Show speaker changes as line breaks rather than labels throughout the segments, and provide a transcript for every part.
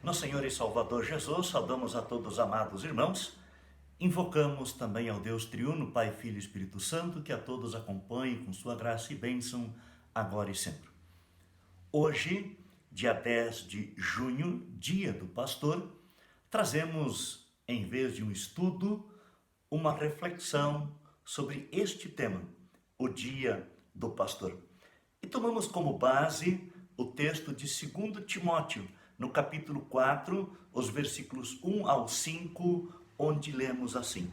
No Senhor e Salvador Jesus, saudamos a todos os amados irmãos. Invocamos também ao Deus triuno, Pai, Filho e Espírito Santo, que a todos acompanhe com sua graça e bênção, agora e sempre. Hoje, dia 10 de junho, dia do pastor, trazemos, em vez de um estudo, uma reflexão sobre este tema, o dia do pastor. E tomamos como base o texto de 2 Timóteo, no capítulo 4, os versículos 1 ao 5, onde lemos assim: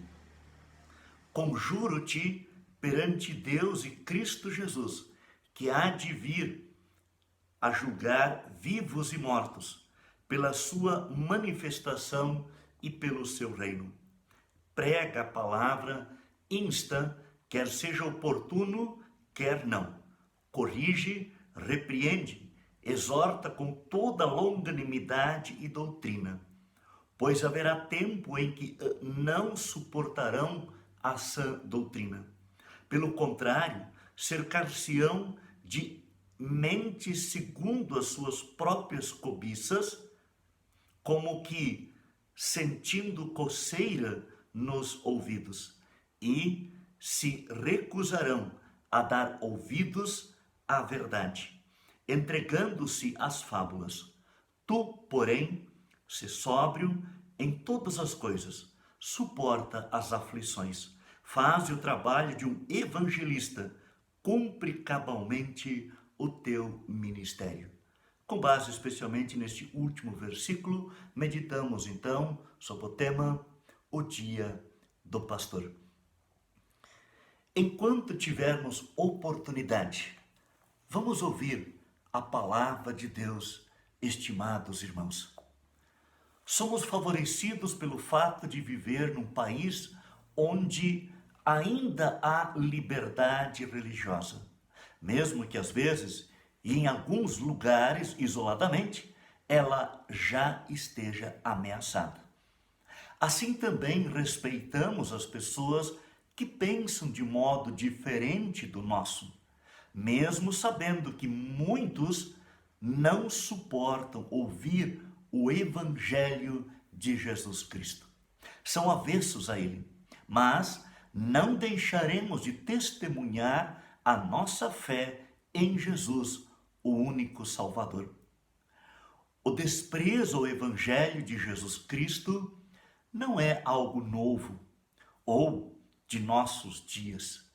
Conjuro-te perante Deus e Cristo Jesus, que há de vir a julgar vivos e mortos, pela sua manifestação e pelo seu reino. Prega a palavra, insta, quer seja oportuno, quer não. Corrige, repreende, exorta com toda longanimidade e doutrina, pois haverá tempo em que não suportarão a sã doutrina. Pelo contrário, cercar-se-ão de mentes segundo as suas próprias cobiças, como que sentindo coceira nos ouvidos, e se recusarão a dar ouvidos à verdade, entregando-se às fábulas. Tu, porém, se sóbrio em todas as coisas, suporta as aflições, faz o trabalho de um evangelista, cumpre cabalmente o teu ministério. Com base especialmente neste último versículo, meditamos então sobre o tema o dia do pastor. Enquanto tivermos oportunidade, vamos ouvir a palavra de Deus, estimados irmãos. Somos favorecidos pelo fato de viver num país onde ainda há liberdade religiosa, mesmo que às vezes, e em alguns lugares isoladamente, ela já esteja ameaçada. Assim também respeitamos as pessoas que pensam de modo diferente do nosso, mesmo sabendo que muitos não suportam ouvir o Evangelho de Jesus Cristo. São avessos a ele, mas não deixaremos de testemunhar a nossa fé em Jesus, o único Salvador. O desprezo ao Evangelho de Jesus Cristo não é algo novo ou de nossos dias.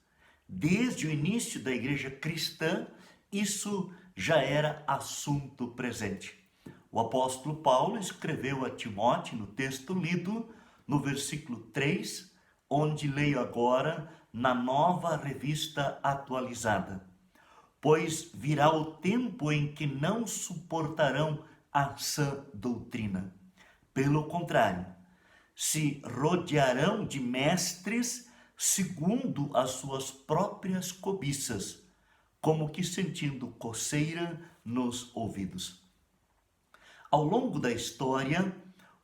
Desde o início da igreja cristã, isso já era assunto presente. O apóstolo Paulo escreveu a Timóteo no texto lido, no versículo 3, onde leio agora na Nova Revista Atualizada. Pois virá o tempo em que não suportarão a sã doutrina. Pelo contrário, se rodearão de mestres segundo as suas próprias cobiças, como que sentindo coceira nos ouvidos. Ao longo da história,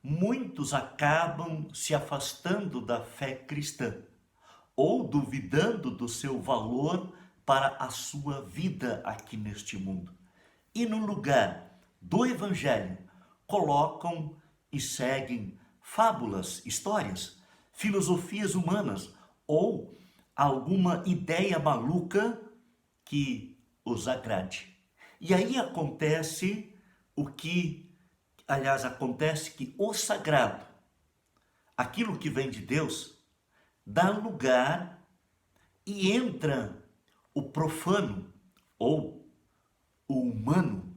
muitos acabam se afastando da fé cristã, ou duvidando do seu valor para a sua vida aqui neste mundo. E no lugar do Evangelho, colocam e seguem fábulas, histórias, filosofias humanas, ou alguma ideia maluca que os agrade. E aí acontece acontece que o sagrado, aquilo que vem de Deus, dá lugar e entra o profano ou o humano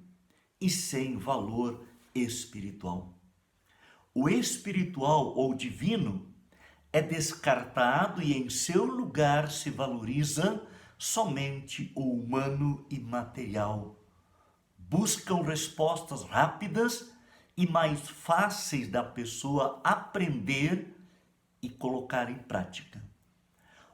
e sem valor espiritual. O espiritual ou divino é descartado e em seu lugar se valoriza somente o humano e material. Buscam respostas rápidas e mais fáceis da pessoa aprender e colocar em prática.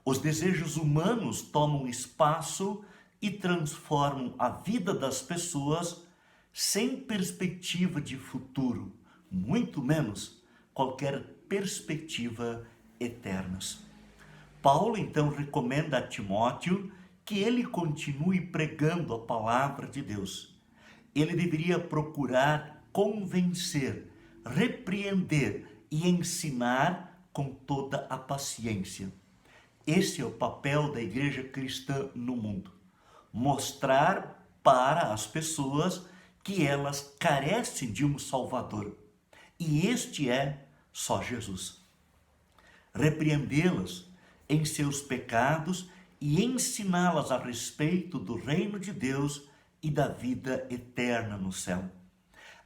Os desejos humanos tomam espaço e transformam a vida das pessoas sem perspectiva de futuro, muito menos qualquer perspectiva eternas. Paulo então recomenda a Timóteo que ele continue pregando a palavra de Deus. Ele deveria procurar convencer, repreender e ensinar com toda a paciência. Esse é o papel da igreja cristã no mundo. Mostrar para as pessoas que elas carecem de um Salvador. E este é só Jesus. Repreendê-las em seus pecados e ensiná-las a respeito do reino de Deus e da vida eterna no céu.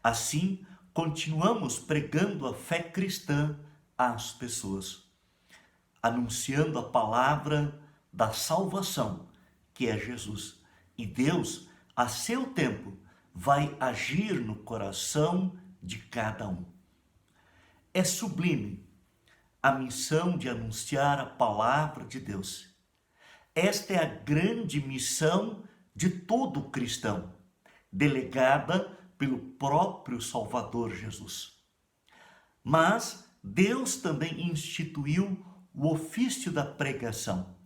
Assim, continuamos pregando a fé cristã às pessoas, anunciando a palavra da salvação, que é Jesus. E Deus, a seu tempo, vai agir no coração de cada um. É sublime a missão de anunciar a palavra de Deus. Esta é a grande missão de todo cristão, delegada pelo próprio Salvador Jesus. Mas Deus também instituiu o ofício da pregação.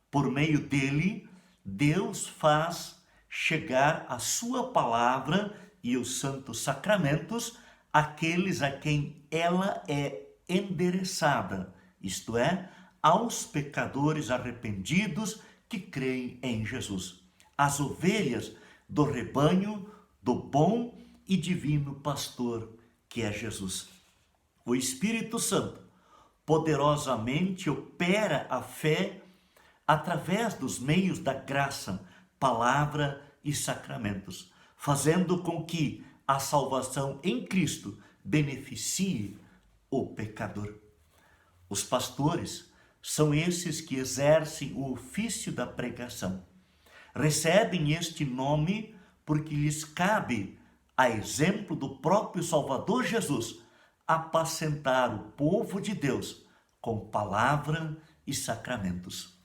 Por meio dele, Deus faz chegar a sua palavra e os santos sacramentos àqueles a quem ela é endereçada, isto é, aos pecadores arrependidos que creem em Jesus, as ovelhas do rebanho do bom e divino pastor que é Jesus. O Espírito Santo poderosamente opera a fé através dos meios da graça, palavra e sacramentos, fazendo com que a salvação em Cristo beneficie o pecador. Os pastores são esses que exercem o ofício da pregação. Recebem este nome porque lhes cabe, a exemplo do próprio Salvador Jesus, apacentar o povo de Deus com palavra e sacramentos.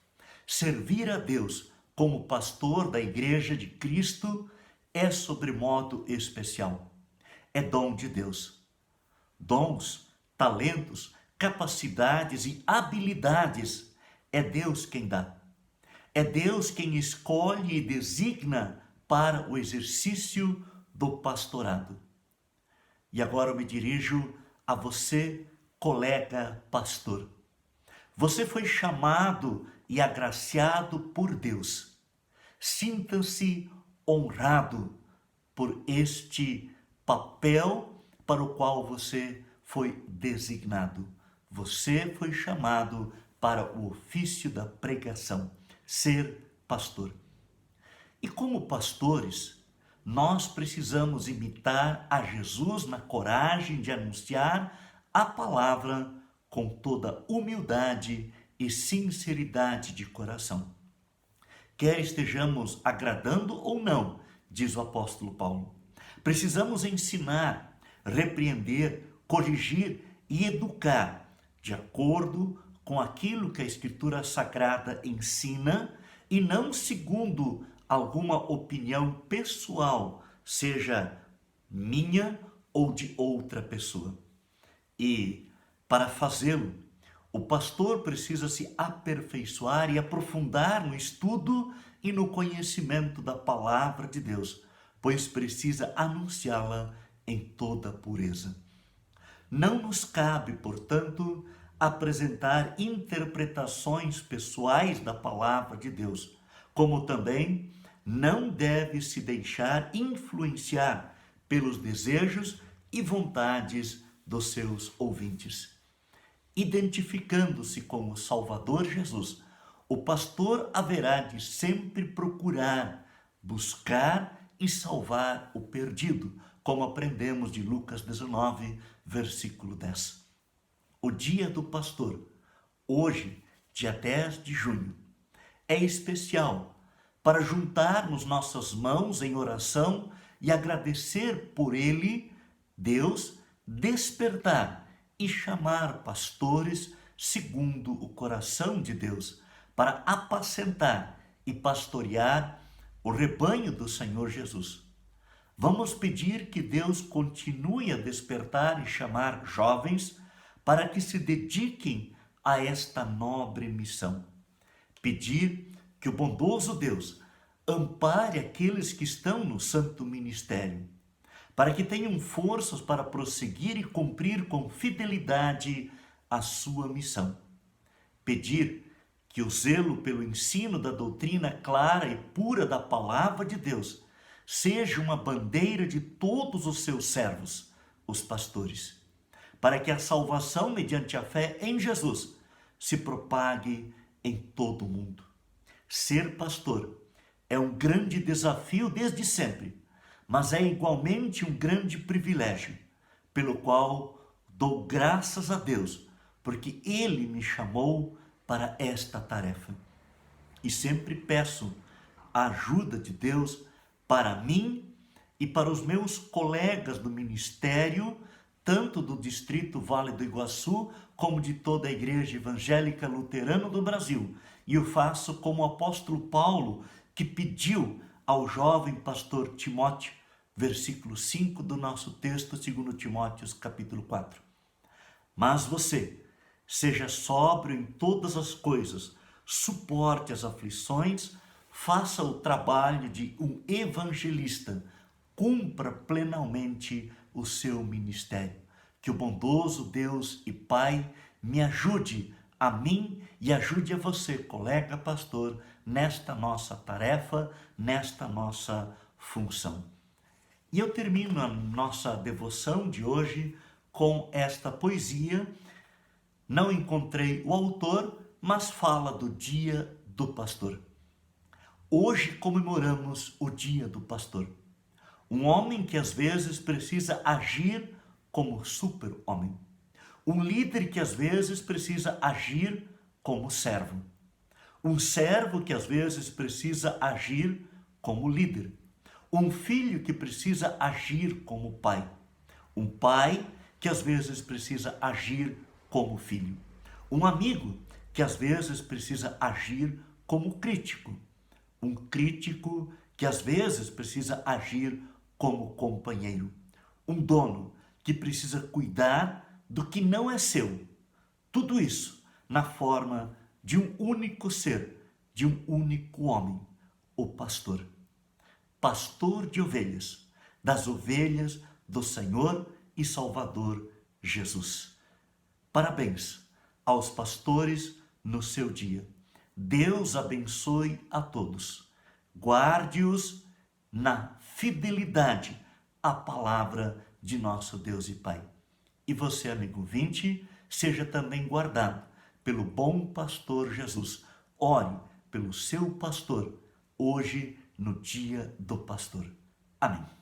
Servir a Deus como pastor da Igreja de Cristo é sobremodo especial. É dom de Deus. Dons, talentos, capacidades e habilidades é Deus quem dá. É Deus quem escolhe e designa para o exercício do pastorado. E agora eu me dirijo a você, colega pastor. Você foi chamado e agraciado por Deus. Sinta-se honrado por este papel para o qual você foi designado. Você foi chamado para o ofício da pregação, ser pastor. E como pastores, nós precisamos imitar a Jesus na coragem de anunciar a palavra com toda humildade e sinceridade de coração. Quer estejamos agradando ou não, diz o apóstolo Paulo, precisamos ensinar, repreender, corrigir e educar de acordo com aquilo que a Escritura Sagrada ensina e não segundo alguma opinião pessoal, seja minha ou de outra pessoa. E para fazê-lo, o pastor precisa se aperfeiçoar e aprofundar no estudo e no conhecimento da palavra de Deus, pois precisa anunciá-la em toda pureza. Não nos cabe, portanto, apresentar interpretações pessoais da palavra de Deus, como também não deve se deixar influenciar pelos desejos e vontades dos seus ouvintes. Identificando-se com o Salvador Jesus, o pastor haverá de sempre procurar, buscar e salvar o perdido, como aprendemos de Lucas 19, versículo 10. O dia do pastor, hoje, dia 10 de junho, é especial para juntarmos nossas mãos em oração e agradecer por ele, Deus, despertar e chamar pastores segundo o coração de Deus, para apacentar e pastorear o rebanho do Senhor Jesus. Vamos pedir que Deus continue a despertar e chamar jovens para que se dediquem a esta nobre missão. Pedir que o bondoso Deus ampare aqueles que estão no santo ministério, para que tenham forças para prosseguir e cumprir com fidelidade a sua missão. Pedir que o zelo pelo ensino da doutrina clara e pura da palavra de Deus seja uma bandeira de todos os seus servos, os pastores, para que a salvação mediante a fé em Jesus se propague em todo o mundo. Ser pastor é um grande desafio desde sempre, mas é igualmente um grande privilégio, pelo qual dou graças a Deus, porque Ele me chamou para esta tarefa. E sempre peço a ajuda de Deus para mim e para os meus colegas do ministério, tanto do Distrito Vale do Iguaçu, como de toda a Igreja Evangélica Luterana do Brasil. E o faço como o apóstolo Paulo, que pediu ao jovem pastor Timóteo, versículo 5 do nosso texto, 2 Timóteo, capítulo 4. Mas você, seja sóbrio em todas as coisas, suporte as aflições, faça o trabalho de um evangelista, cumpra plenamente o seu ministério. Que o bondoso Deus e Pai me ajude a mim e ajude a você, colega pastor, nesta nossa tarefa, nesta nossa função. E eu termino a nossa devoção de hoje com esta poesia. Não encontrei o autor, mas fala do Dia do Pastor. Hoje comemoramos o Dia do Pastor. Um homem que às vezes precisa agir como super-homem. Um líder que às vezes precisa agir como servo. Um servo que às vezes precisa agir como líder. Um filho que precisa agir como pai. Um pai que às vezes precisa agir como filho. Um amigo que às vezes precisa agir como crítico. Um crítico que às vezes precisa agir como companheiro. Um dono que precisa cuidar do que não é seu. Tudo isso na forma de um único ser, de um único homem, o pastor. Pastor de ovelhas, das ovelhas do Senhor e Salvador Jesus. Parabéns aos pastores no seu dia. Deus abençoe a todos. Guarde-os na fidelidade à palavra de nosso Deus e Pai. E você, amigo ouvinte, seja também guardado pelo bom pastor Jesus. Ore pelo seu pastor hoje no Dia do Pastor. Amém.